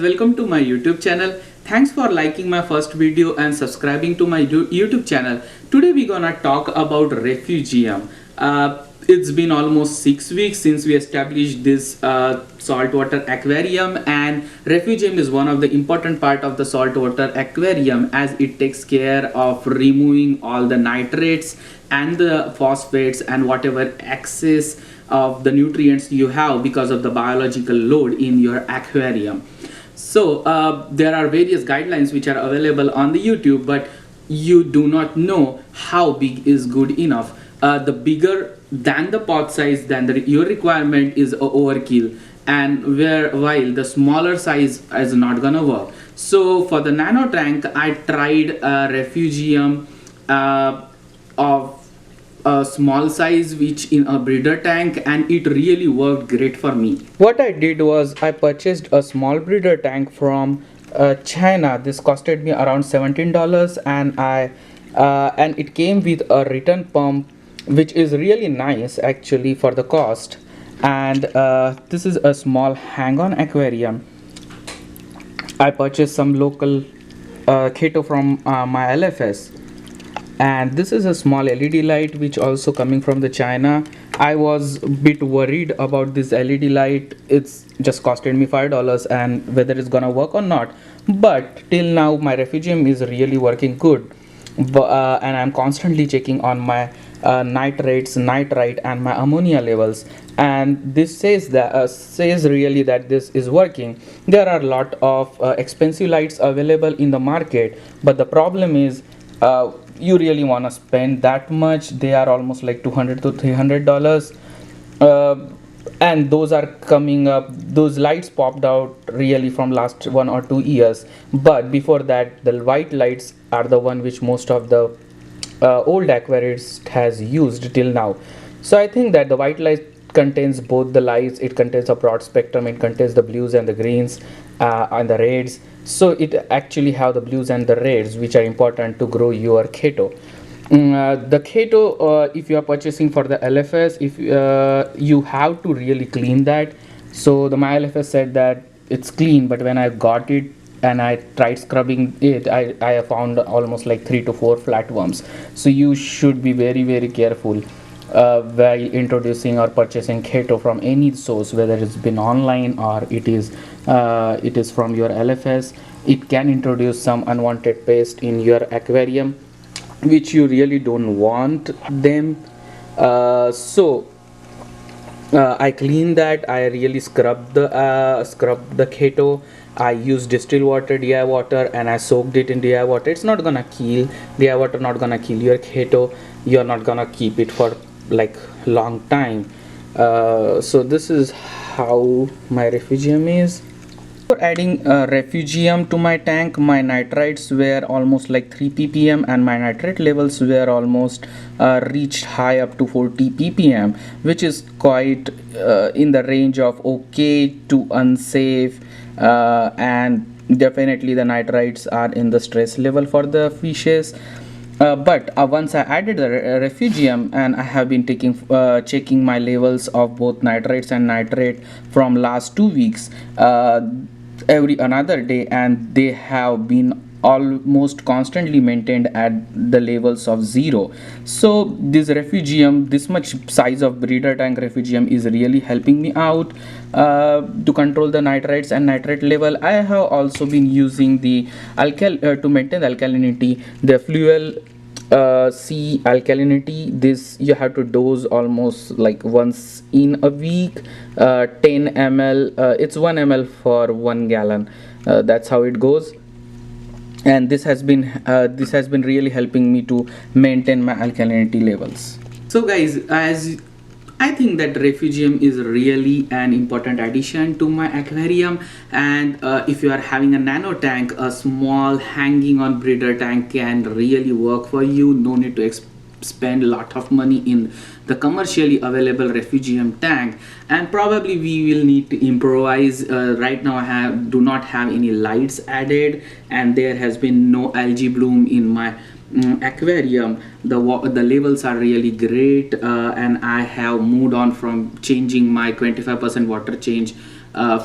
Welcome to my YouTube channel. Thanks for liking my first video and subscribing to my YouTube channel. Today we're gonna talk about refugium. It's been almost 6 weeks since we established this saltwater aquarium, and refugium is one of the important part of the saltwater aquarium as it takes care of removing all the nitrates and the phosphates and whatever excess of the nutrients you have because of the biological load in your aquarium. So there are various guidelines which are available on the YouTube, but you do not know how big is good enough. The bigger than the pot size than your requirement is a overkill, and while the smaller size is not gonna work. So for the nano tank, I tried a refugium of a small size which in a breeder tank, and it really worked great for me. What I did was I purchased a small breeder tank from China. This costed me around $17, and it came with a return pump which is really nice actually for the cost. And this is a small hang-on aquarium. I purchased some local chaeto from my LFS, and this is a small LED light which also coming from the China. I was a bit worried about this LED light. It's just costed me $5 and whether it's gonna work or not, but till now my refugium is really working good. And I'm constantly checking on my nitrates, nitrite and my ammonia levels, and this says really that this is working. There are a lot of expensive lights available in the market, but the problem is you really want to spend that much. They are almost like $200 to $300, and those are coming up. Those lights popped out really from last 1 or 2 years, but before that the white lights are the one which most of the old aquarists has used till now. So I think that the white light contains both the lights. It contains a broad spectrum. It contains the blues and the greens and the reds. So it actually have the blues and the reds which are important to grow your chaeto. The chaeto, if you are purchasing for the LFS, if you have to really clean that. So my LFS said that it's clean, but when I got it and I tried scrubbing it, I found almost like 3 to 4 flatworms. So you should be very careful while introducing or purchasing chaeto from any source, whether it's been online or it is from your LFS. It can introduce some unwanted pest in your aquarium which you really don't want them. I cleaned that. I really scrubbed the chaeto. I used distilled water, DI water, and I soaked it in DI water. It's not gonna kill DI water, not gonna kill your chaeto. You're not gonna keep it for like long time. So this is how my refugium is. For adding refugium to my tank, my nitrites were almost like 3 ppm and my nitrate levels were almost reached high up to 40 ppm, which is quite in the range of okay to unsafe, and definitely the nitrites are in the stress level for the fishes. But once I added the refugium, and I have been checking my levels of both nitrates and nitrate from last 2 weeks, every another day, and they have been almost constantly maintained at the levels of 0. So this refugium, this much size of breeder tank refugium is really helping me out to control the nitrates and nitrate level. I have also been using the to maintain the alkalinity, the fuel C alkalinity. This you have to dose almost like once in a week, 10 ml. It's 1 ml for 1 gallon. That's how it goes, and this has been really helping me to maintain my alkalinity levels. So guys, as I think that refugium is really an important addition to my aquarium, and if you are having a nano tank, a small hanging on breeder tank can really work for you. No need to spend a lot of money in the commercially available refugium tank, and probably we will need to improvise. Right now I do not have any lights added, and there has been no algae bloom in my aquarium. The levels are really great, and I have moved on from changing my 25% water change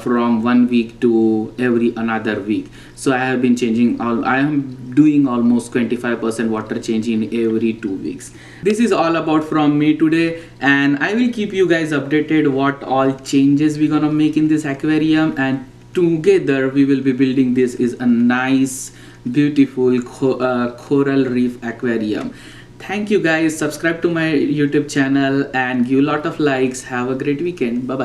from 1 week to every another week. So I have been changing I am doing almost 25% water change in every 2 weeks. This is all about from me today, and I will keep you guys updated what all changes we're gonna make in this aquarium, and together we will be building this is a nice beautiful coral reef aquarium. Thank you guys, subscribe to my YouTube channel and give a lot of likes. Have a great weekend. Bye bye.